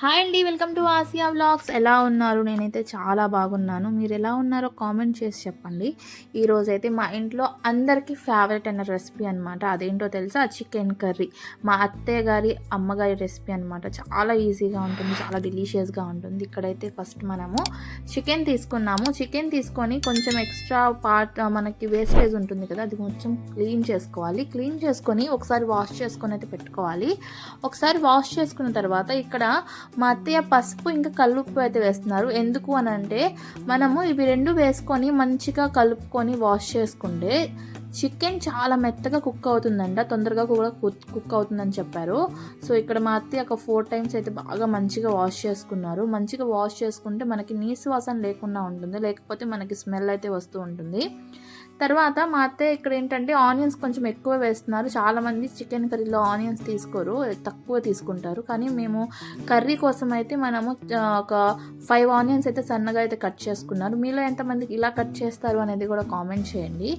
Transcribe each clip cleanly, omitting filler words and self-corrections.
Hi అండి, welcome to Asia vlogs. ఎలా ఉన్నారు? నేనైతే చాలా బాగున్నాను. మీరు ఎలా ఉన్నారో కామెంట్ చేసి చెప్పండి. ఈరోజైతే మా ఇంట్లో అందరికీ ఫేవరెట్ అయిన రెసిపీ అనమాట. అదేంటో తెలుసా? Chicken curry. మా అత్తయ్య గారి అమ్మగారి రెసిపీ అనమాట. చాలా ఈజీగా ఉంటుంది, చాలా డెలీషియస్గా ఉంటుంది. ఇక్కడైతే ఫస్ట్ మనము చికెన్ తీసుకున్నాము. చికెన్ తీసుకొని కొంచెం ఎక్స్ట్రా పార్ట్ మనకి వేస్టేజ్ ఉంటుంది కదా, అది కొంచెం క్లీన్ చేసుకోవాలి. క్లీన్ చేసుకొని ఒకసారి వాష్ చేసుకొని అయితే పెట్టుకోవాలి. ఒకసారి వాష్ చేసుకున్న తర్వాత ఇక్కడ మా అత్తయ్య పసుపు ఇంకా కల్లుప్పు అయితే వేస్తున్నారు. ఎందుకు అని అంటే మనము ఇవి రెండు వేసుకొని మంచిగా కలుపుకొని వాష్ చేసుకుంటే చికెన్ చాలా మెత్తగా కుక్ అవుతుందంట, తొందరగా కూడా కుక్ అవుతుందని చెప్పారు. సో ఇక్కడ మా అత్తయ్య ఒక 4 times అయితే బాగా మంచిగా వాష్ చేసుకున్నారు. మంచిగా వాష్ చేసుకుంటే మనకి నీసు వాసన లేకుండా ఉంటుంది, లేకపోతే మనకి స్మెల్ అయితే వస్తూ ఉంటుంది. తర్వాత మా అత్తయ్య ఇక్కడ ఏంటంటే ఆనియన్స్ కొంచెం ఎక్కువ వేస్తున్నారు. చాలామంది చికెన్ కర్రీలో ఆనియన్స్ తీసుకోరు, తక్కువ తీసుకుంటారు. కానీ మేము కర్రీ కోసం అయితే మనము ఒక 5 ఆనియన్స్ అయితే సన్నగా అయితే కట్ చేసుకున్నారు. మీలో ఎంతమందికి ఇలా కట్ చేస్తారు అనేది కూడా కామెంట్ చేయండి.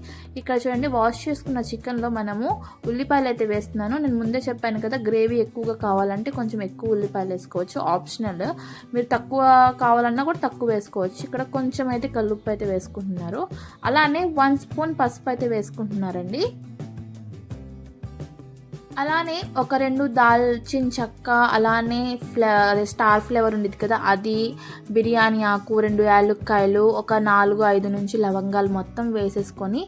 ఇక్కడ చూడండి, వాష్ చేసుకున్న చికెన్లో మనము ఉల్లిపాయలు అయితే వేస్తున్నాను. నేను ముందే చెప్పాను కదా, గ్రేవీ ఎక్కువగా కావాలంటే కొంచెం ఎక్కువ ఉల్లిపాయలు వేసుకోవచ్చు, ఆప్షనల్. మీరు తక్కువ కావాలన్నా కూడా తక్కువ వేసుకోవచ్చు. ఇక్కడ కొంచెం అయితే కల్లుప్పు అయితే వేసుకుంటున్నారు. అలానే 1 స్పూన్ పసుపు అయితే వేసుకుంటున్నారండి. అలానే ఒక 2 దాల్చిన చెక్క, అలానే స్టార్ ఫ్లేవర్ ఉండేది కదా అది, బిర్యానీ ఆకు, 2 యాలక్కాయలు, ఒక 4-5 నుంచి లవంగాలు మొత్తం వేసేసుకొని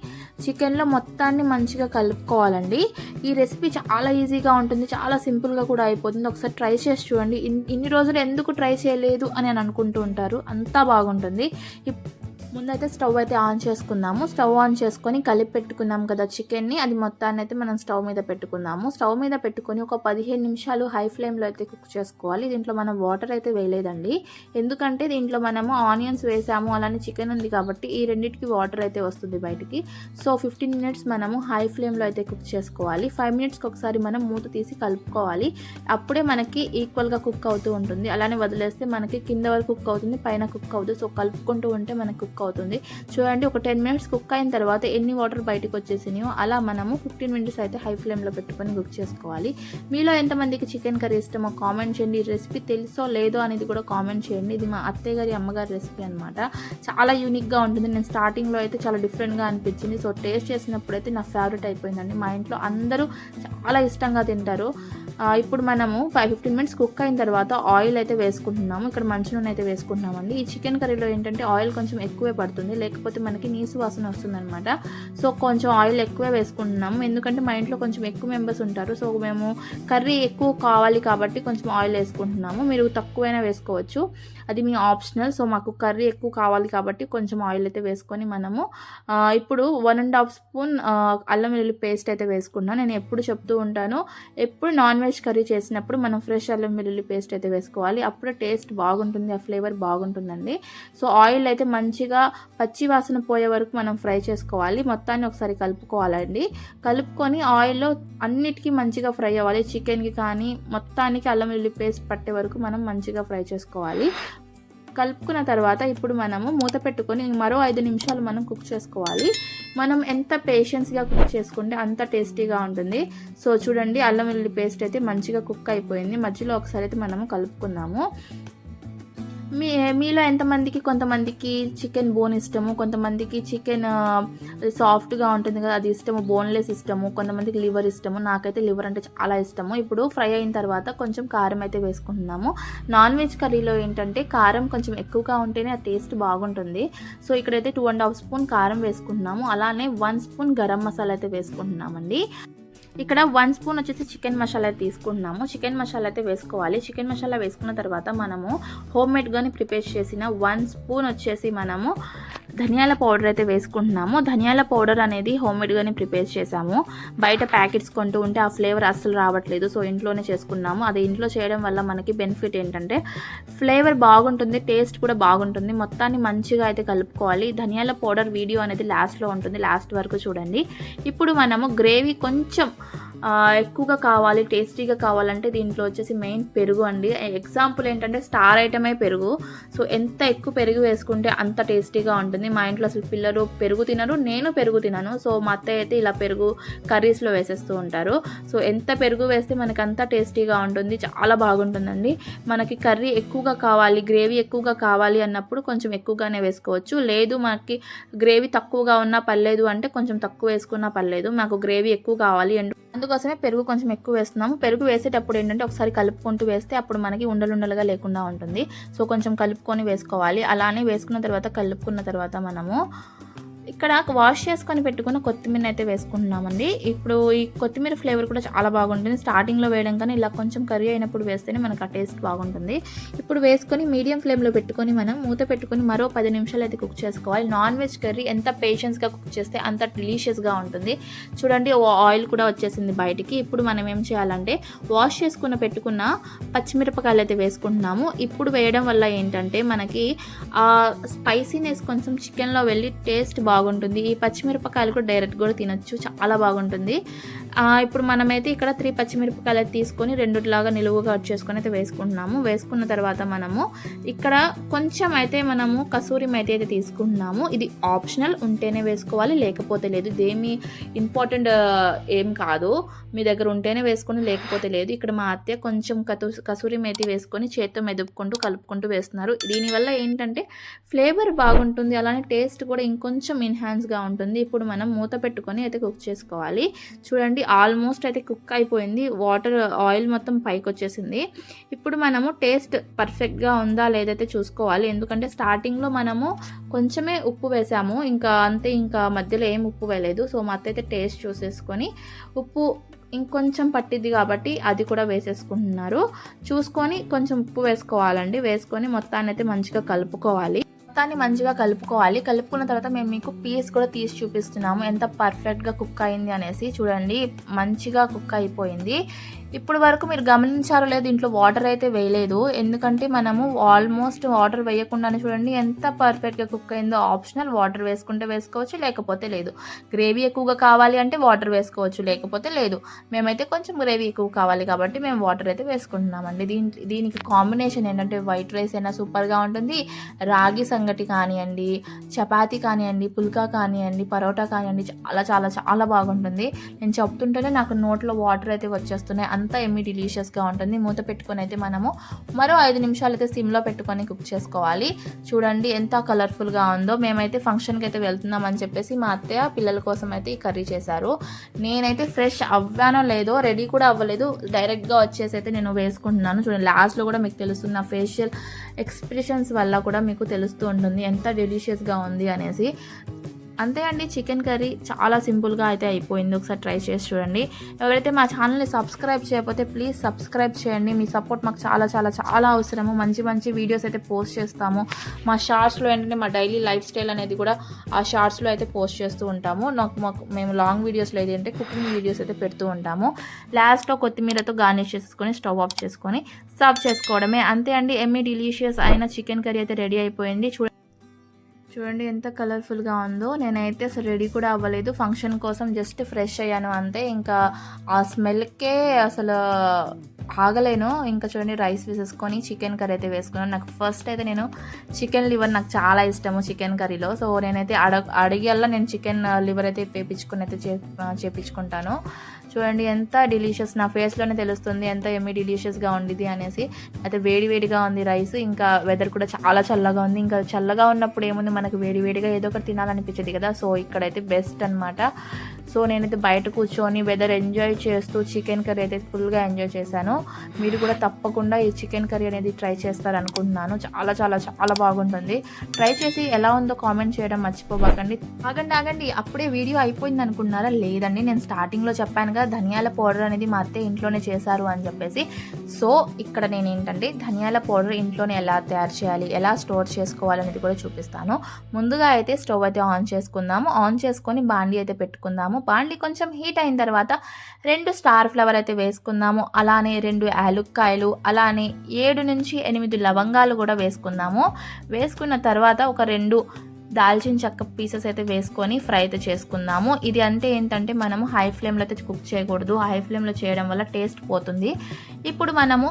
చికెన్లో మొత్తాన్ని మంచిగా కలుపుకోవాలండి. ఈ రెసిపీ చాలా ఈజీగా ఉంటుంది, చాలా సింపుల్గా కూడా అయిపోతుంది. ఒకసారి ట్రై చేసి చూడండి. ఇన్ని రోజులు ఎందుకు ట్రై చేయలేదు అని అనుకుంటూ ఉంటారు, అంతా బాగుంటుంది. ముందైతే స్టవ్ అయితే ఆన్ చేసుకుందాము. స్టవ్ ఆన్ చేసుకొని కలిపి పెట్టుకున్నాం కదా చికెన్ని, అది మొత్తాన్ని అయితే మనం స్టవ్ మీద పెట్టుకుందాము. స్టవ్ మీద పెట్టుకొని ఒక 15 నిమిషాలు హై ఫ్లేమ్లో అయితే కుక్ చేసుకోవాలి. దీంట్లో మనం వాటర్ అయితే వేయలేదండి, ఎందుకంటే దీంట్లో మనము ఆనియన్స్ వేసాము, అలానే చికెన్ ఉంది కాబట్టి ఈ రెండింటికి వాటర్ అయితే వస్తుంది బయటికి. సో 15 minutes మనము హై ఫ్లేమ్లో అయితే కుక్ చేసుకోవాలి. 5 minutesకి ఒకసారి మనం మూత తీసి కలుపుకోవాలి. అప్పుడే మనకి ఈక్వల్గా కుక్ అవుతూ ఉంటుంది. అలానే వదిలేస్తే మనకి కింద వరకు కుక్ అవుతుంది, పైన కుక్ అవుతుంది. సో కలుపుకుంటూ ఉంటే మనకి కుక్ అవుతుంది. చూడండి, ఒక 10 minutes కుక్ అయిన తర్వాత ఎన్ని వాటర్ బయటకు వచ్చేసినాయో అలా మనము 15 minutes అయితే హై ఫ్లేమ్లో పెట్టుకొని కుక్ చేసుకోవాలి. మీలో ఎంతమందికి చికెన్ కర్రీ ఇష్టమో కామెంట్ చేయండి. ఈ రెసిపీ తెలుసో లేదో అనేది కూడా కామెంట్ చేయండి. ఇది మా అత్తయ్య గారి అమ్మగారి రెసిపీ అనమాట. చాలా యూనిక్గా ఉంటుంది. నేను స్టార్టింగ్లో అయితే చాలా డిఫరెంట్గా అనిపించింది. సో టేస్ట్ చేసినప్పుడు అయితే నా ఫేవరెట్ అయిపోయిందండి. మా ఇంట్లో అందరూ చాలా ఇష్టంగా తింటారు. ఇప్పుడు మనము 15 minutes కుక్ అయిన తర్వాత ఆయిల్ అయితే వేసుకుంటున్నాము. ఇక్కడ మంచి నూనె అయితే వేసుకుంటున్నామండి. ఈ చికెన్ కర్రీలో ఏంటంటే ఆయిల్ కొంచెం ఎక్కువే పడుతుంది, లేకపోతే మనకి నీసు వాసన వస్తుందన్నమాట. సో కొంచెం ఆయిల్ ఎక్కువే వేసుకుంటున్నాము, ఎందుకంటే మా ఇంట్లో కొంచెం ఎక్కువ మెంబర్స్ ఉంటారు. సో మేము కర్రీ ఎక్కువ కావాలి కాబట్టి కొంచెం ఆయిల్ వేసుకుంటున్నాము. మీరు తక్కువైనా వేసుకోవచ్చు, అది మీ ఆప్షనల్. సో మాకు కర్రీ ఎక్కువ కావాలి కాబట్టి కొంచెం ఆయిల్ అయితే వేసుకొని మనము ఇప్పుడు 1.5 స్పూన్ అల్లం వెల్లుల్లి పేస్ట్ అయితే వేసుకున్నాను. నేను ఎప్పుడు చెప్తూ ఉంటాను, ఎప్పుడు నాన్ వెజ్ కర్రీ చేసినప్పుడు మనం ఫ్రెష్ అల్లం వెల్లుల్లి పేస్ట్ అయితే వేసుకోవాలి, అప్పుడే టేస్ట్ బాగుంటుంది, ఆ ఫ్లేవర్ బాగుంటుందండి. సో ఆయిల్ అయితే మంచిగా పచ్చి వాసన పోయే వరకు మనం ఫ్రై చేసుకోవాలి. మొత్తాన్ని ఒకసారి కలుపుకోవాలండి. కలుపుకొని ఆయిల్లో అన్నిటికీ మంచిగా ఫ్రై అవ్వాలి. చికెన్కి కానీ మొత్తానికి అల్లం వెల్లుల్లి పేస్ట్ పట్టే వరకు మనం మంచిగా ఫ్రై చేసుకోవాలి. కలుపుకున్న తర్వాత ఇప్పుడు మనము మూత పెట్టుకొని మరో 5 నిమిషాలు మనం కుక్ చేసుకోవాలి. మనం ఎంత పేషెన్స్గా కుక్ చేసుకుంటే అంత టేస్టీగా ఉంటుంది. సో చూడండి, అల్లం వెల్లుల్లి పేస్ట్ అయితే మంచిగా కుక్ అయిపోయింది. మధ్యలో ఒకసారి అయితే మనము కలుపుకుందాము. మీలో ఎంతమందికి, కొంతమందికి చికెన్ బోన్ ఇష్టము, కొంతమందికి చికెన్ సాఫ్ట్గా ఉంటుంది కదా అది ఇష్టము, బోన్లెస్ ఇష్టము, కొంతమందికి లివర్ ఇష్టము. నాకైతే లివర్ అంటే చాలా ఇష్టము. ఇప్పుడు ఫ్రై అయిన తర్వాత కొంచెం కారం అయితే వేసుకుంటున్నాము. నాన్ వెజ్ కర్రీలో ఏంటంటే కారం కొంచెం ఎక్కువగా ఉంటేనే ఆ టేస్ట్ బాగుంటుంది. సో ఇక్కడైతే 2.5 స్పూన్ కారం వేసుకుంటున్నాము. అలానే 1 స్పూన్ గరం మసాలా అయితే వేసుకుంటున్నామండి. ఇక్కడ 1 స్పూన్ వచ్చేసి చికెన్ మసాలా తీసుకుంటున్నాము. చికెన్ మసాలా అయితే వేసుకోవాలి. చికెన్ మసాలా వేసుకున్న తర్వాత మనము హోమ్ మేడ్గాని ప్రిపేర్ చేసిన 1 స్పూన్ వచ్చేసి మనము ధనియాల పౌడర్ అయితే వేసుకుంటున్నాము. ధనియాల పౌడర్ అనేది హోమ్ మేడ్గానే ప్రిపేర్ చేసాము. బయట ప్యాకెట్స్ కొంటూ ఉంటే ఆ ఫ్లేవర్ అస్సలు రావట్లేదు. సో ఇంట్లోనే చేసుకున్నాము. అది ఇంట్లో చేయడం వల్ల మనకి బెనిఫిట్ ఏంటంటే ఫ్లేవర్ బాగుంటుంది, టేస్ట్ కూడా బాగుంటుంది. మొత్తాన్ని మంచిగా అయితే కలుపుకోవాలి. ధనియాల పౌడర్ వీడియో అనేది లాస్ట్లో ఉంటుంది, లాస్ట్ వరకు చూడండి. ఇప్పుడు మనము గ్రేవీ కొంచెం ఎక్కువగా కావాలి, టేస్టీగా కావాలంటే దీంట్లో వచ్చేసి మెయిన్ పెరుగు అండి. ఎగ్జాంపుల్ ఏంటంటే స్టార్ ఐటమే పెరుగు. సో ఎంత ఎక్కువ పెరుగు వేసుకుంటే అంత టేస్టీగా ఉంటుంది. మా ఇంట్లో అసలు పిల్లలు పెరుగు తినరు, నేను పెరుగు తినను. సో మా అత్తయ్య అయితే ఇలా పెరుగు కర్రీస్లో వేసేస్తూ ఉంటారు. సో ఎంత పెరుగు వేస్తే మనకి అంత టేస్టీగా ఉంటుంది, చాలా బాగుంటుందండి. మనకి కర్రీ ఎక్కువగా కావాలి, గ్రేవీ ఎక్కువగా కావాలి అన్నప్పుడు కొంచెం ఎక్కువగానే వేసుకోవచ్చు. లేదు మనకి గ్రేవీ తక్కువగా ఉన్నా పర్లేదు అంటే కొంచెం తక్కువ వేసుకున్నా పర్లేదు. మాకు గ్రేవీ ఎక్కువ కావాలి అందుకోసమే పెరుగు కొంచెం ఎక్కువ వేస్తున్నాము. పెరుగు వేసేటప్పుడు ఏంటంటే ఒకసారి కలుపుకుంటూ వేస్తే అప్పుడు మనకి ఉండలుండలుగా లేకుండా ఉంటుంది. సో కొంచెం కలుపుకొని వేసుకోవాలి. అలానే వేసుకున్న తర్వాత కలుపుకున్న తర్వాత మనము ఇక్కడ వాష్ చేసుకొని పెట్టుకున్న కొత్తిమీర అయితే వేసుకుంటున్నామండి. ఇప్పుడు ఈ కొత్తిమీర ఫ్లేవర్ కూడా చాలా బాగుంటుంది. స్టార్టింగ్లో వేయడం కానీ ఇలా కొంచెం కర్రీ అయినప్పుడు వేస్తేనే మనకు ఆ టేస్ట్ బాగుంటుంది. ఇప్పుడు వేసుకొని మీడియం ఫ్లేమ్లో పెట్టుకొని మనం మూత పెట్టుకొని మరో 10 నిమిషాలు అయితే కుక్ చేసుకోవాలి. నాన్ వెజ్ కర్రీ ఎంత పేషెన్స్గా కుక్ చేస్తే అంత డెలీషియస్గా ఉంటుంది. చూడండి ఆయిల్ కూడా వచ్చేసింది బయటికి. ఇప్పుడు మనం ఏం చేయాలంటే వాష్ చేసుకున్న పెట్టుకున్న పచ్చిమిరపకాయలు అయితే వేసుకుంటున్నాము. ఇప్పుడు వేయడం వల్ల ఏంటంటే మనకి ఆ స్పైసీనెస్ కొంచెం చికెన్లో వెళ్ళి టేస్ట్ బాగుంటుంది. ఈ పచ్చిమిరపకాయలు కూడా డైరెక్ట్ కూడా తినొచ్చు, చాలా బాగుంటుంది. ఇప్పుడు మనమైతే ఇక్కడ 3 పచ్చిమిరపకాయలు అయితే తీసుకొని రెండులాగా నిలువుగా కట్ చేసుకొని అయితే వేసుకుంటున్నాము. వేసుకున్న తర్వాత మనము ఇక్కడ కొంచెం అయితే మనము కసూరి మేతి అయితే తీసుకుంటున్నాము. ఇది ఆప్షనల్, ఉంటేనే వేసుకోవాలి లేకపోతే లేదు. ఇదేమి ఇంపార్టెంట్ ఏం కాదు, మీ దగ్గర ఉంటేనే వేసుకొని లేకపోతే లేదు. ఇక్కడ మా అత్తయ్య కొంచెం కసూరి మేతి వేసుకొని చేత్తో మెదుపుకుంటూ కలుపుకుంటూ వేస్తున్నారు. దీనివల్ల ఏంటంటే ఫ్లేవర్ బాగుంటుంది, అలానే టేస్ట్ కూడా ఇంకొంచెం ఎన్హాన్స్గా ఉంటుంది. ఇప్పుడు మనం మూత పెట్టుకొని అయితే కుక్ చేసుకోవాలి. చూడండి ఆల్మోస్ట్ అయితే కుక్ అయిపోయింది. వాటర్ ఆయిల్ మొత్తం పైకి వచ్చేసింది. ఇప్పుడు మనము టేస్ట్ పర్ఫెక్ట్గా ఉందా లేదైతే చూసుకోవాలి. ఎందుకంటే స్టార్టింగ్లో మనము కొంచెమే ఉప్పు వేసాము, ఇంకా అంతే, ఇంకా మధ్యలో ఏం ఉప్పు వేయలేదు. సో మా అత్త అయితే టేస్ట్ చూసేసుకొని ఉప్పు ఇంకొంచెం పట్టిద్ది కాబట్టి అది కూడా వేసేసుకుంటున్నారు. చూసుకొని కొంచెం ఉప్పు వేసుకోవాలండి. వేసుకొని మొత్తాన్ని అయితే మంచిగా కలుపుకోవాలి. మొత్తాన్ని మంచిగా కలుపుకోవాలి. కలుపుకున్న తర్వాత మేము మీకు పీస్ కూడా తీసి చూపిస్తున్నాము ఎంత పర్ఫెక్ట్గా కుక్ అయింది అనేసి. చూడండి మంచిగా కుక్ అయిపోయింది. ఇప్పుడు వరకు మీరు గమనించారో లేదు, దీంట్లో వాటర్ అయితే వేయలేదు. ఎందుకంటే మనము ఆల్మోస్ట్ వాటర్ వేయకుండానే చూడండి ఎంత పర్ఫెక్ట్గా కుక్ అయిందో. ఆప్షనల్, వాటర్ వేసుకుంటే వేసుకోవచ్చు లేకపోతే లేదు. గ్రేవీ ఎక్కువగా కావాలి అంటే వాటర్ వేసుకోవచ్చు లేకపోతే లేదు. మేమైతే కొంచెం గ్రేవీ ఎక్కువ కావాలి కాబట్టి మేము వాటర్ అయితే వేసుకుంటున్నామండి. దీనికి కాంబినేషన్ ఏంటంటే వైట్ రైస్ అయినా సూపర్గా ఉంటుంది, రాగి సంగటి కానివ్వండి, చపాతీ కానివ్వండి, పుల్కా కానివ్వండి, పరోటా కానివ్వండి, చాలా చాలా చాలా బాగుంటుంది. నేను చెప్తుంటేనే నాకు నోట్లో వాటర్ అయితే వచ్చేస్తున్నాయి, అంతా ఎమ్మి డెలీషియస్గా ఉంటుంది. మూత పెట్టుకొని అయితే మనము మరో 5 నిమిషాలు అయితే సిమ్లో పెట్టుకొని కుక్ చేసుకోవాలి. చూడండి ఎంత కలర్ఫుల్గా ఉందో. మేమైతే ఫంక్షన్కి అయితే వెళ్తున్నాం అని చెప్పేసి మా అత్తయ్య పిల్లల కోసం అయితే ఈ కర్రీ చేశారు. నేనైతే ఫ్రెష్ అవ్వానో లేదో, రెడీ కూడా అవ్వలేదు, డైరెక్ట్గా వచ్చేసి అయితే నేను వేసుకుంటున్నాను. చూడండి లాస్ట్లో కూడా మీకు తెలుస్తుంది, నా ఫేషియల్ ఎక్స్ప్రెషన్స్ వల్ల కూడా మీకు తెలుస్తూ ఉంటుంది ఎంత డెలీషియస్గా ఉంది అనేసి. అంతే అండి, చికెన్ కర్రీ చాలా సింపుల్గా అయితే అయిపోయింది. ఒకసారి ట్రై చేసి చూడండి. ఎవరైతే మా ఛానల్ని సబ్స్క్రైబ్ చేయకపోతే ప్లీజ్ సబ్స్క్రైబ్ చేయండి. మీ సపోర్ట్ మాకు చాలా చాలా చాలా అవసరము. మంచి మంచి వీడియోస్ అయితే పోస్ట్ చేస్తాము. మా షార్ట్స్లో ఏంటంటే మా డైలీ లైఫ్ స్టైల్ అనేది కూడా ఆ షార్ట్స్లో అయితే పోస్ట్ చేస్తూ ఉంటాము. మేము లాంగ్ వీడియోస్లో ఏంటంటే కుకింగ్ వీడియోస్ అయితే పెడుతూ ఉంటాము. లాస్ట్లో కొత్తిమీరతో గార్నిష్ చేసుకొని స్టవ్ ఆఫ్ చేసుకొని సర్వ్ చేసుకోవడమే. అంతే అండి, ఎమ్మీ డెలీషియస్ అయిన చికెన్ కర్రీ అయితే రెడీ అయిపోయింది. చూడండి ఎంత కలర్ఫుల్గా ఉందో. నేనైతే అసలు రెడీ కూడా అవ్వలేదు, ఫంక్షన్ కోసం జస్ట్ ఫ్రెష్ అయ్యాను అంతే. ఇంకా ఆ స్మెల్కే అసలు ఆగలేను. ఇంకా చూడండి రైస్ వేసేసుకొని చికెన్ కర్రీ అయితే వేసుకున్నాను. నాకు ఫస్ట్ అయితే నేను చికెన్ లివర్ నాకు చాలా ఇష్టము చికెన్ కర్రీలో. సో నేనైతే అడిగల్లా నేను చికెన్ లివర్ అయితే వేపించుకొని అయితే చేపించుకుంటాను. చూడండి ఎంత డెలీషియస్, నా ఫేస్లోనే తెలుస్తుంది ఎంత ఎమ్మి డెలీషియస్గా ఉండిది అనేసి. అయితే వేడివేడిగా ఉంది రైస్, ఇంకా వెదర్ కూడా చాలా చల్లగా ఉంది. ఇంకా చల్లగా ఉన్నప్పుడు ఏముంది, మనకు వేడివేడిగా ఏదో ఒకటి తినాలనిపించేది కదా. సో ఇక్కడైతే బెస్ట్ అనమాట. సో నేనైతే బయట కూర్చొని వెదర్ ఎంజాయ్ చేస్తూ చికెన్ కర్రీ అయితే ఫుల్గా ఎంజాయ్ చేశాను. మీరు కూడా తప్పకుండా ఈ చికెన్ కర్రీ అనేది ట్రై చేస్తారనుకుంటున్నాను. చాలా చాలా చాలా బాగుంటుంది. ట్రై చేసి ఎలా ఉందో కామెంట్ చేయడం మర్చిపోబాకండి. ఆగండి, అప్పుడే వీడియో అయిపోయింది అనుకుంటున్నారా? లేదండి, నేను స్టార్టింగ్లో చెప్పాను కదా ధనియాల పౌడర్ అనేది మా అత్తే ఇంట్లోనే చేశారు అని చెప్పేసి. సో ఇక్కడ నేను ఏంటంటే ధనియాల పౌడర్ ఇంట్లోనే ఎలా తయారు చేయాలి, ఎలా స్టోర్ చేసుకోవాలనేది కూడా చూపిస్తాను. ముందుగా అయితే స్టవ్ అయితే ఆన్ చేసుకుందాము. ఆన్ చేసుకొని బాండీ అయితే పెట్టుకుందాము. బాండీ కొంచెం హీట్ అయిన తర్వాత 2 స్టార్ ఫ్లవర్ అయితే వేసుకుందాము. అలానే 2 యాలుక్కాయలు, అలానే 7 నుంచి 8 లవంగాలు కూడా వేసుకుందాము. వేసుకున్న తర్వాత ఒక 2 దాల్చిన చెక్క పీసెస్ అయితే వేసుకొని ఫ్రై అయితే చేసుకుందాము. ఇది అంటే ఏంటంటే మనము హై ఫ్లేమ్లో అయితే కుక్ చేయకూడదు. హై ఫ్లేమ్లో చేయడం వల్ల టేస్ట్ పోతుంది. ఇప్పుడు మనము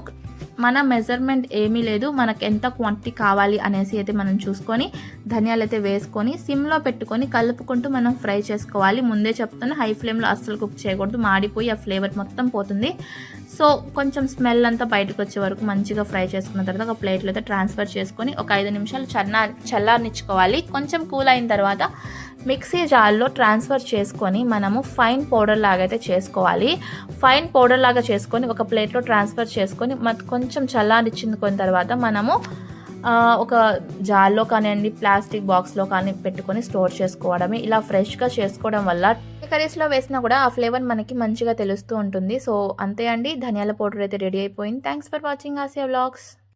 మన మెజర్మెంట్ ఏమీ లేదు, మనకు ఎంత క్వాంటిటీ కావాలి అనేసి అయితే మనం చూసుకొని ధనియాలు అయితే వేసుకొని సిమ్లో పెట్టుకొని కలుపుకుంటూ మనం ఫ్రై చేసుకోవాలి. ముందే చెప్తాను, హై ఫ్లేమ్లో అస్సలు కుక్ చేయకూడదు, మాడిపోయి ఆ ఫ్లేవర్ మొత్తం పోతుంది. సో కొంచెం స్మెల్ అంతా బయటకు వచ్చే వరకు మంచిగా ఫ్రై చేసుకున్న తర్వాత ఒక ప్లేట్లో అయితే ట్రాన్స్ఫర్ చేసుకొని ఒక 5 నిమిషాలు చల్లారనిచ్చుకోవాలి. కొంచెం కూల్ అయిన తర్వాత మిక్సీ జార్లో ట్రాన్స్ఫర్ చేసుకొని మనము ఫైన్ పౌడర్ లాగా అయితే చేసుకోవాలి. ఫైన్ పౌడర్ లాగా చేసుకొని ఒక ప్లేట్లో ట్రాన్స్ఫర్ చేసుకొని కొంచెం చల్లారిచ్చుకున్న తర్వాత మనము ఒక జార్లో కానివ్వండి, ప్లాస్టిక్ బాక్స్లో కానీ పెట్టుకొని స్టోర్ చేసుకోవడమే. ఇలా ఫ్రెష్గా చేసుకోవడం వల్ల కర్రీస్లో వేసినా కూడా ఆ ఫ్లేవర్ మనకి మంచిగా తెలుస్తూ ఉంటుంది. సో అంతే అండి, ధనియాల పౌడర్ అయితే రెడీ అయిపోయింది. Thanks for watching Asia vlogs.